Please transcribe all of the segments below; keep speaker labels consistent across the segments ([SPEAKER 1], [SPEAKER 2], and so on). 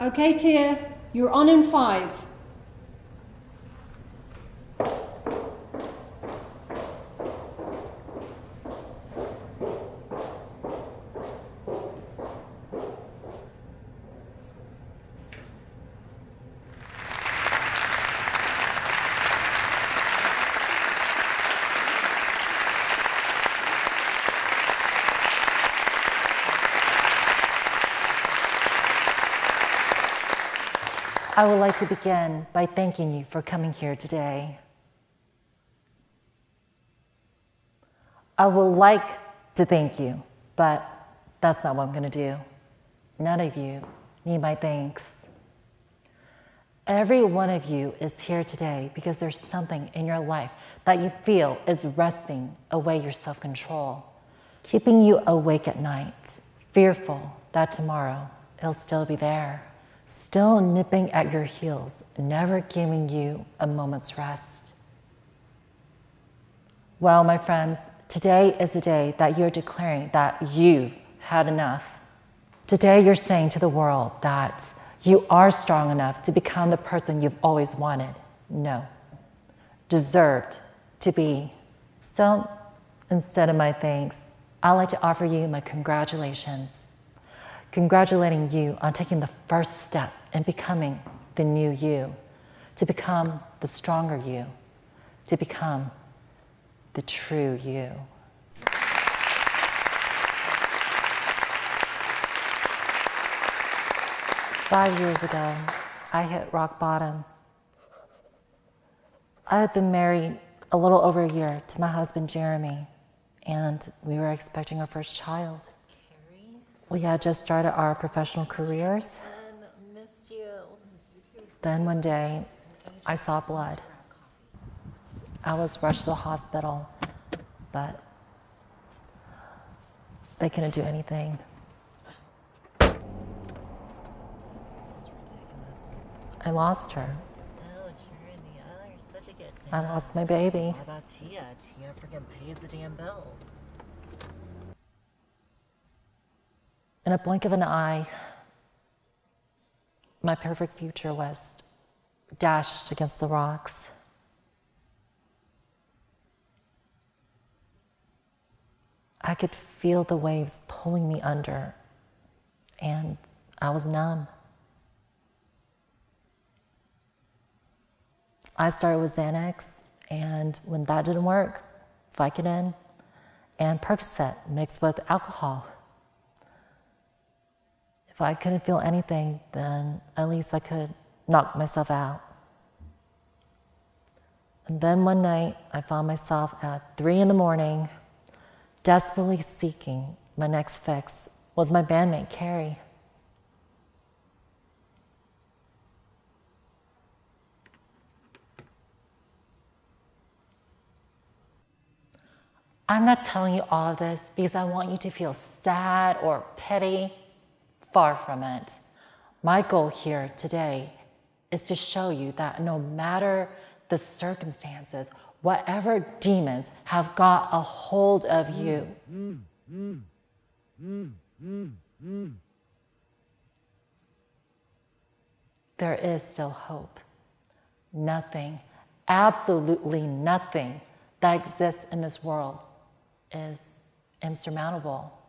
[SPEAKER 1] Okay, Tia, you're on in 5.
[SPEAKER 2] I would like to begin by thanking you for coming here today. I would like to thank you, but that's not what I'm going to do. None of you need my thanks. Every one of you is here today because there's something in your life that you feel is wresting away your self-control, keeping you awake at night, fearful that tomorrow it'll still be there, still nipping at your heels, never giving you a moment's rest. Well, my friends, today is the day that you're declaring that you've had enough. Today you're saying to the world that you are strong enough to become the person you've always wanted. No, deserved to be. So instead of my thanks, I'd like to offer you my congratulations. Congratulating you on taking the first step in becoming the new you, to become the stronger you, to become the true you. Five years ago, I hit rock bottom. I had been married a little over a year to my husband, Jeremy, and we were expecting our first child. We had just started our professional careers.
[SPEAKER 3] Missed you.
[SPEAKER 2] Then one day, I saw blood. I was rushed to the hospital, but they couldn't do anything.
[SPEAKER 3] It's ridiculous.
[SPEAKER 2] I lost her.
[SPEAKER 3] Oh, Trinity, oh, you're such a good
[SPEAKER 2] I
[SPEAKER 3] dad.
[SPEAKER 2] lost my baby.
[SPEAKER 3] How about Tia? Tia freaking pays the damn bills.
[SPEAKER 2] In a blink of an eye, my perfect future was dashed against the rocks. I could feel the waves pulling me under, and I was numb. I started with Xanax, and when that didn't work, Vicodin and Percocet mixed with alcohol. If I couldn't feel anything, then at least I could knock myself out. And then one night, I found myself at 3 a.m, desperately seeking my next fix with my bandmate, Carrie. I'm not telling you all of this because I want you to feel sad or pity. Far from it. My goal here today is to show you that no matter the circumstances, whatever demons have got a hold of you, there is still hope. Nothing, absolutely nothing that exists in this world is insurmountable.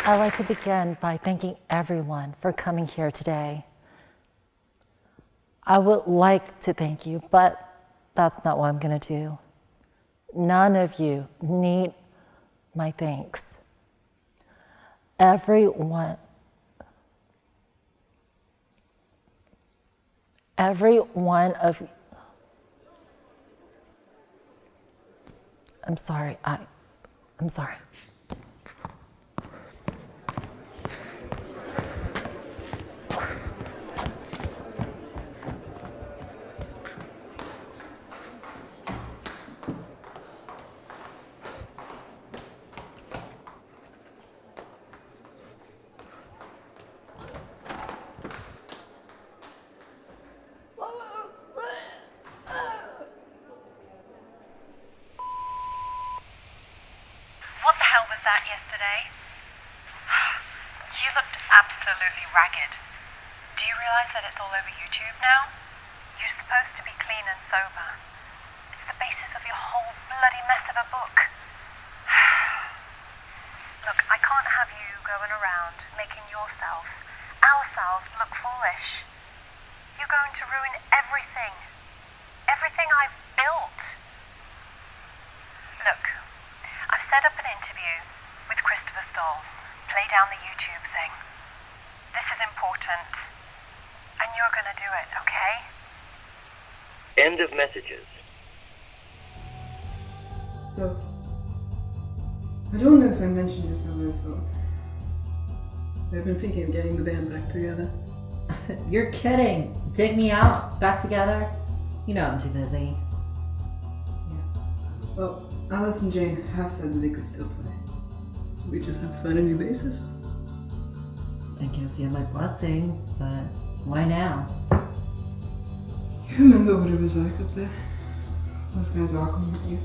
[SPEAKER 2] I'd like to begin by thanking everyone for coming here today. I would like to thank you, but that's not what I'm going to do. None of you need my thanks. Every one of you. I'm sorry. I'm sorry.
[SPEAKER 4] What the hell was that yesterday? You looked absolutely ragged. Do you realize that it's all over YouTube now? You're supposed to be clean and sober. It's the basis of your whole bloody mess of a book. Look, I can't have you going around making yourself, ourselves, look foolish. You're going to ruin everything. Everything I've built. Look, I've set up an interview with Christopher Stalls. Play down the YouTube thing. This is important. And you're gonna do it, okay?
[SPEAKER 5] End of messages.
[SPEAKER 6] So, I don't know if I mentioned this over the phone, but I've been thinking of getting the band back together.
[SPEAKER 3] You're kidding. Dig me out, back together. You know I'm too busy.
[SPEAKER 6] Yeah. Well, Alice and Jane have said that they could still play, so we just have to find a new bassist.
[SPEAKER 3] I can't see my blessing, but why now?
[SPEAKER 6] You remember what it was like up there? Those guys all coming at you.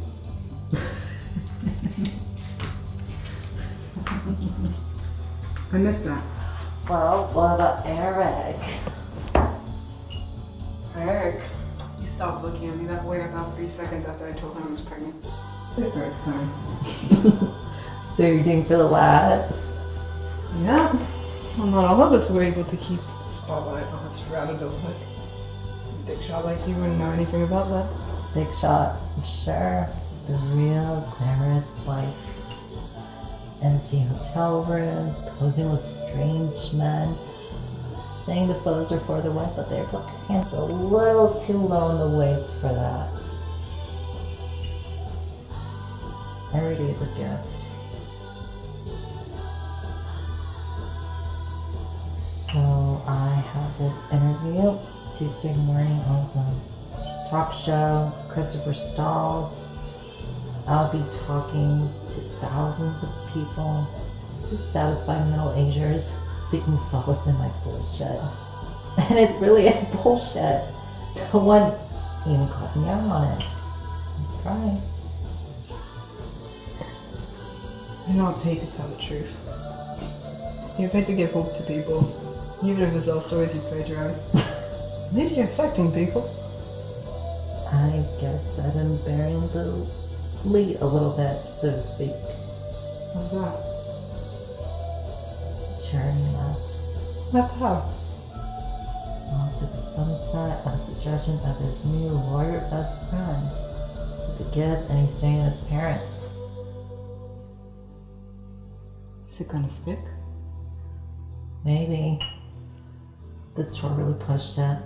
[SPEAKER 6] I missed that.
[SPEAKER 3] Well, what about Eric?
[SPEAKER 6] Eric, he stopped looking at me that way about 3 seconds after I told him I was pregnant. The first time.
[SPEAKER 3] So you're doing for the lads?
[SPEAKER 6] Yeah. Well, not all of us were able to keep the spotlight on us throughout adulthood. A big shot like you wouldn't know anything about that.
[SPEAKER 3] Big shot, I'm sure. The real glamorous life. Empty hotel rooms, posing with strange men, saying the photos are for the web, but their hands are a little too low in the waist for that. Every day is a gift. So I have this interview Tuesday morning on some talk show, Christopher Stalls. I'll be talking to thousands of people, dissatisfied middle-agers seeking solace in my bullshit. And it really is bullshit. No one even calls me out on it. I'm surprised.
[SPEAKER 6] You're not paid to tell the truth. You're paid to give hope to people, even if it's all stories you plagiarize. At least you're affecting people.
[SPEAKER 3] I guess I've been bearing the lead a little bit, so to speak.
[SPEAKER 6] What's that?
[SPEAKER 3] Charity left.
[SPEAKER 6] Left how?
[SPEAKER 3] Off to the sunset at the suggestion of his new lawyer best friend. Took the kids and he's staying with his parents.
[SPEAKER 6] Is it gonna stick?
[SPEAKER 3] Maybe. This tour really pushed it.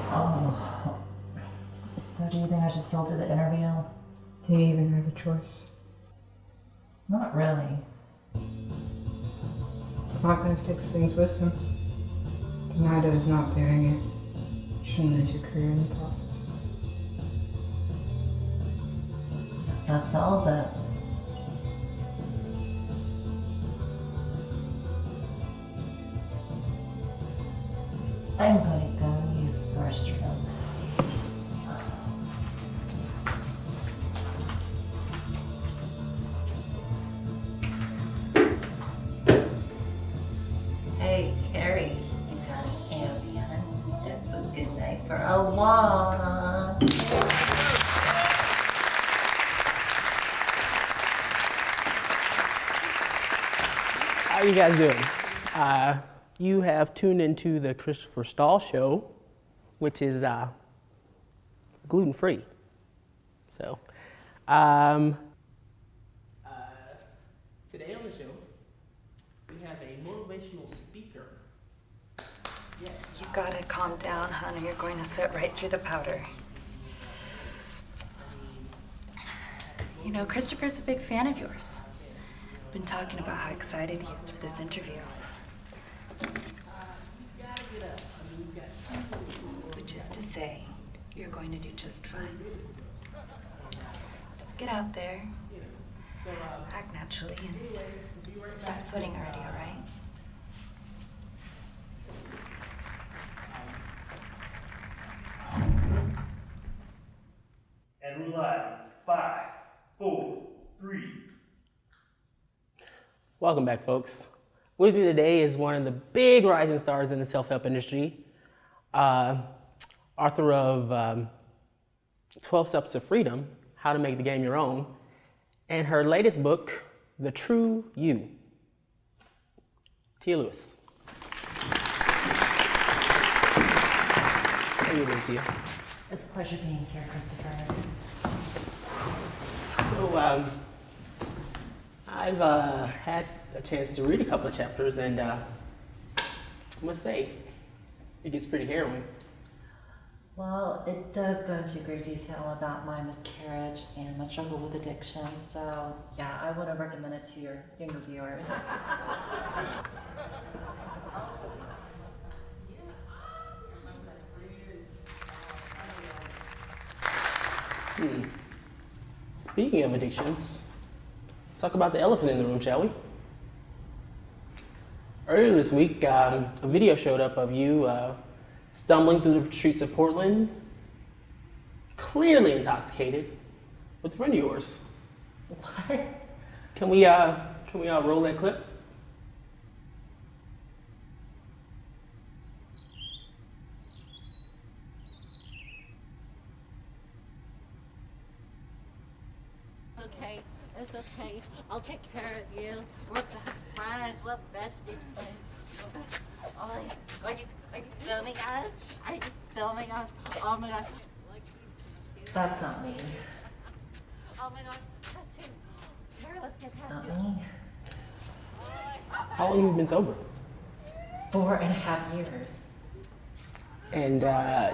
[SPEAKER 3] Oh. So do you think I should still do the interview?
[SPEAKER 6] Do you even have a choice?
[SPEAKER 3] Not really.
[SPEAKER 6] It's not gonna fix things with him. But neither is not doing it. You shouldn't lose your career in the process.
[SPEAKER 3] Guess that solves it. I'm gonna go use the restroom. Hey, Carrie, you got an Ambien? It's a good night for a walk.
[SPEAKER 7] How you guys doing? You have tuned into the Christopher Stahl Show, which is gluten-free. So, today on the show, we have a motivational speaker. Yes.
[SPEAKER 8] You gotta calm down, hon, or you're going to sweat right through the powder. You know, Christopher's a big fan of yours. Been talking about how excited he is for this interview. Which is to say, you're going to do just fine. Just get out there, act naturally, and stop sweating already, all right?
[SPEAKER 9] And we're live. 5, 4, 3.
[SPEAKER 7] Welcome back, folks. With me today is one of the big rising stars in the self-help industry, author of 12 Steps to Freedom, How to Make the Game Your Own, and her latest book, The True You. Tia Lewis. How are you doing, Tia?
[SPEAKER 2] It's a pleasure being here, Christopher.
[SPEAKER 7] So, I've had a chance to read a couple of chapters, and I must say, it gets pretty harrowing.
[SPEAKER 2] Well, it does go into great detail about my miscarriage and my struggle with addiction. So, yeah, I want to recommend it to your younger viewers.
[SPEAKER 7] Speaking of addictions, let's talk about the elephant in the room, shall we? Earlier this week, a video showed up of you stumbling through the streets of Portland, clearly intoxicated, with a friend of yours.
[SPEAKER 2] What?
[SPEAKER 7] Can we roll that clip?
[SPEAKER 10] Okay, it's okay. I'll take care of you. We're best friends. We're besties. We're best. Oh my God. Are you filming us? Are you filming us? Oh my God. Like he's
[SPEAKER 2] That's not me.
[SPEAKER 10] Oh my God. Tattoo. Tara, let's get
[SPEAKER 2] Not
[SPEAKER 10] tattooed.
[SPEAKER 2] me.
[SPEAKER 7] How long have you been sober?
[SPEAKER 2] 4.5 years.
[SPEAKER 7] And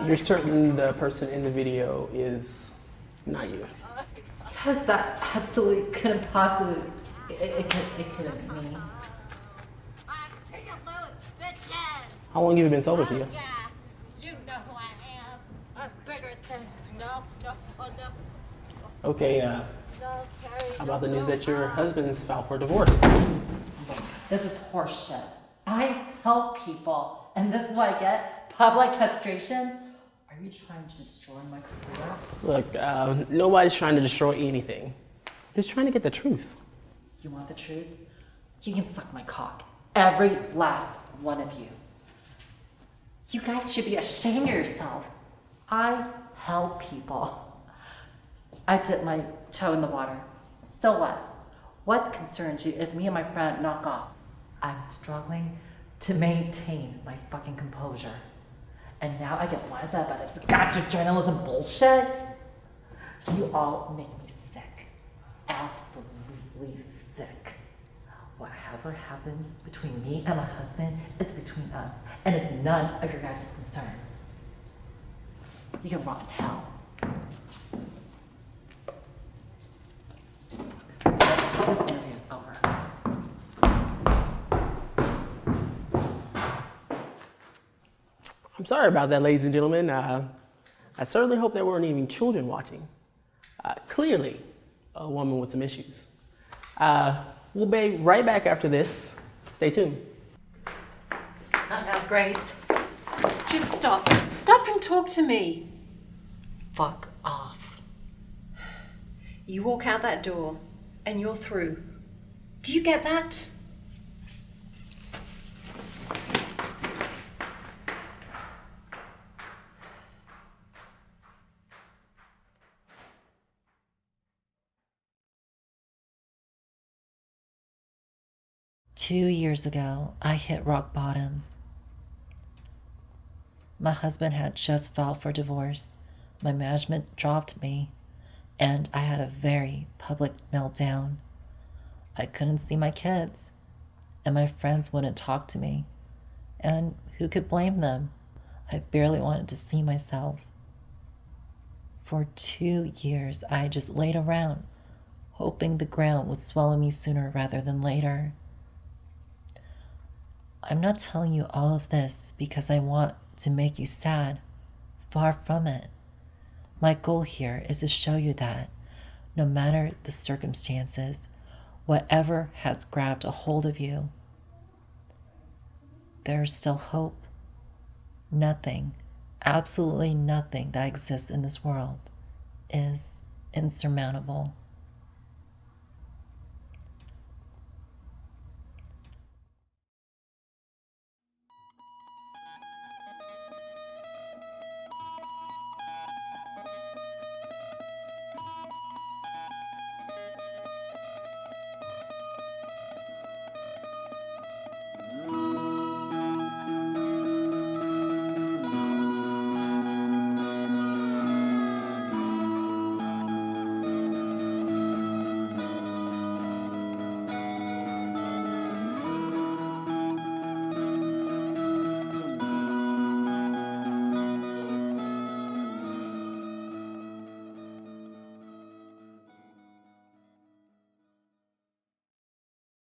[SPEAKER 7] you're certain the person in the video is not you?
[SPEAKER 2] Because that absolutely couldn't possibly, it couldn't be me.
[SPEAKER 10] I'm Tia Lewis, bitches.
[SPEAKER 7] How long have you been sober, Tia?
[SPEAKER 10] Yeah. You know who I am. I'm bigger than. No. Oh no.
[SPEAKER 7] Okay,
[SPEAKER 10] No, Carrie.
[SPEAKER 7] how about the news that your husband's filed for divorce?
[SPEAKER 2] This is horseshit. I help people, and this is what I get? Public castration? Are you trying to destroy my career?
[SPEAKER 7] Look, nobody's trying to destroy anything. Just trying to get the truth.
[SPEAKER 2] You want the truth? You can suck my cock. Every last one of you. You guys should be ashamed of yourself. I help people. I dip my toe in the water. So what? What concerns you if me and my friend knock off? I'm struggling to maintain my fucking composure. And now I get wised up by this gotcha journalism bullshit. You all make me sick. Absolutely sick. Whatever happens between me and my husband is between us, and it's none of your guys' concern. You can rot in hell. This interview is over.
[SPEAKER 7] I'm sorry about that, ladies and gentlemen. I certainly hope there weren't any children watching. Clearly, a woman with some issues. We'll be right back after this. Stay tuned.
[SPEAKER 1] Not now, Grace. Just stop. Stop and talk to me.
[SPEAKER 2] Fuck off.
[SPEAKER 1] You walk out that door, and you're through. Do you get that?
[SPEAKER 2] 2 years ago, I hit rock bottom. My husband had just filed for divorce. My management dropped me, and I had a very public meltdown. I couldn't see my kids, and my friends wouldn't talk to me. And who could blame them? I barely wanted to see myself. For 2 years, I just laid around, hoping the ground would swallow me sooner rather than later. I'm not telling you all of this because I want to make you sad. Far from it. My goal here is to show you that no matter the circumstances, whatever has grabbed a hold of you, there's still hope. Nothing, absolutely nothing that exists in this world is insurmountable.